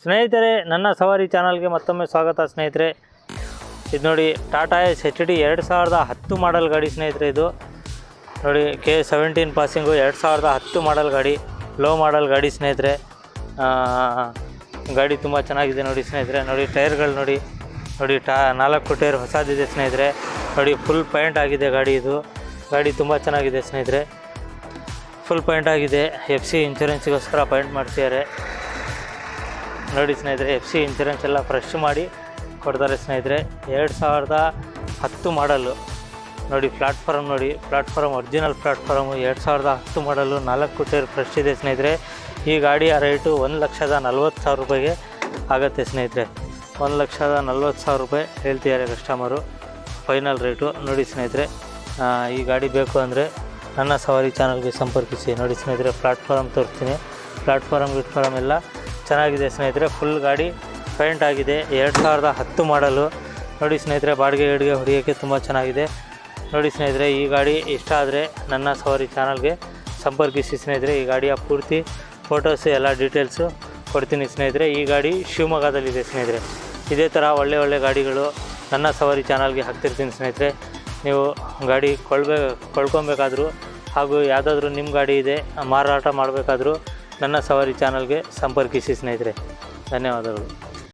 ಸ್ನೇಹಿತರೆ, ನನ್ನ ಸವಾರಿ ಚಾನಲ್ಗೆ ಮತ್ತೊಮ್ಮೆ ಸ್ವಾಗತ ಸ್ನೇಹಿತರೆ. ಇದು ನೋಡಿ ಟಾಟಾ ಎಸ್ HD 2010 ಮಾಡೆಲ್ ಗಾಡಿ ಸ್ನೇಹಿತರೆ. ಇದು ನೋಡಿ K17 ಪಾಸಿಂಗು 2010 ಮಾಡೆಲ್ ಗಾಡಿ, ಲೋ ಮಾಡೆಲ್ ಗಾಡಿ ಸ್ನೇಹಿತರೆ. ಗಾಡಿ ತುಂಬ ಚೆನ್ನಾಗಿದೆ ನೋಡಿ ಸ್ನೇಹಿತರೆ. ನೋಡಿ ಟೈರ್ಗಳು ನೋಡಿ 4 ಟೈರ್ ಹೊಸದಿದೆ ಸ್ನೇಹಿತರೆ. ನೋಡಿ ಫುಲ್ ಪೇಂಟ್ ಆಗಿದೆ ಗಾಡಿ. ಇದು ಗಾಡಿ ತುಂಬ ಚೆನ್ನಾಗಿದೆ ಸ್ನೇಹಿತರೆ. ಫುಲ್ ಪೇಂಟ್ ಆಗಿದೆ. FC ಇನ್ಶೂರೆನ್ಸಿಗೋಸ್ಕರ ಪೇಂಟ್ ಮಾಡಿಸಿದ್ದಾರೆ ನೋಡಿ ಸ್ನೇಹಿತರೆ. FC ಇನ್ಶೂರೆನ್ಸ್ ಎಲ್ಲ ಫ್ರೆಶ್ ಮಾಡಿ ಕೊಡ್ತಾರೆ ಸ್ನೇಹಿತರೆ. 2010 ಮಾಡಲು ನೋಡಿ. ಪ್ಲಾಟ್ಫಾರ್ಮ್ ಒರಿಜಿನಲ್ ಪ್ಲಾಟ್ಫಾರ್ಮು 2010 ಮಾಡಲು 4 ಟೈರ್ ಫ್ರೆಶ್ ಇದೆ ಸ್ನೇಹಿತರೆ. ಈ ಗಾಡಿಯ ರೇಟು 1,40,000 ರೂಪಾಯಿಗೆ ಆಗುತ್ತೆ ಸ್ನೇಹಿತರೆ. 1,40,000 ರೂಪಾಯಿ ಹೇಳ್ತಿದ್ದಾರೆ ಕಸ್ಟಮರು, ಫೈನಲ್ ರೇಟು ನೋಡಿ ಸ್ನೇಹಿತರೆ. ಈ ಗಾಡಿ ಬೇಕು ಅಂದರೆ ನನ್ನ ಸವಾರಿ ಚಾನಲ್ಗೆ ಸಂಪರ್ಕಿಸಿ. ನೋಡಿ ಸ್ನೇಹಿತರೆ, ಪ್ಲಾಟ್ಫಾರ್ಮ್ ತೋರಿಸ್ತೀನಿ. ಪ್ಲಾಟ್ಫಾರ್ಮ್ ಎಲ್ಲ ಚೆನ್ನಾಗಿದೆ ಸ್ನೇಹಿತರೆ. ಫುಲ್ ಗಾಡಿ ಪೇಂಟ್ ಆಗಿದೆ. 2010 ಮಾಡಲು ನೋಡಿ ಸ್ನೇಹಿತರೆ. ಬಾಡಿಗೆ ಹೊಡೆಯೋಕ್ಕೆ ತುಂಬ ಚೆನ್ನಾಗಿದೆ ನೋಡಿ ಸ್ನೇಹಿತರೆ. ಈ ಗಾಡಿ ಇಷ್ಟ ಆದರೆ ನನ್ನ ಸವಾರಿ ಚಾನಲ್ಗೆ ಸಂಪರ್ಕಿಸಿ ಸ್ನೇಹಿತರೆ. ಈ ಗಾಡಿಯ ಪೂರ್ತಿ ಫೋಟೋಸು ಎಲ್ಲ ಡೀಟೇಲ್ಸು ಕೊಡ್ತೀನಿ ಸ್ನೇಹಿತರೆ. ಈ ಗಾಡಿ ಶಿವಮೊಗ್ಗದಲ್ಲಿದೆ ಸ್ನೇಹಿತರೆ. ಇದೇ ಥರ ಒಳ್ಳೆ ಗಾಡಿಗಳು ನನ್ನ ಸವಾರಿ ಚಾನಲ್ಗೆ ಹಾಕ್ತಿರ್ತೀನಿ ಸ್ನೇಹಿತರೆ. ನೀವು ಗಾಡಿ ಕೊಳ್ಕೊಬೇಕಾದ್ರೂ ಹಾಗೂ ಯಾವುದಾದ್ರೂ ನಿಮ್ಮ ಗಾಡಿ ಇದೆ ಮಾರಾಟ ಮಾಡಬೇಕಾದ್ರೂ ನನ್ನ ಸವಾರಿ ಚಾನಲ್ಗೆ ಸಂಪರ್ಕಿಸಿ ಸ್ನೇಹಿತರೆ. ಧನ್ಯವಾದಗಳು.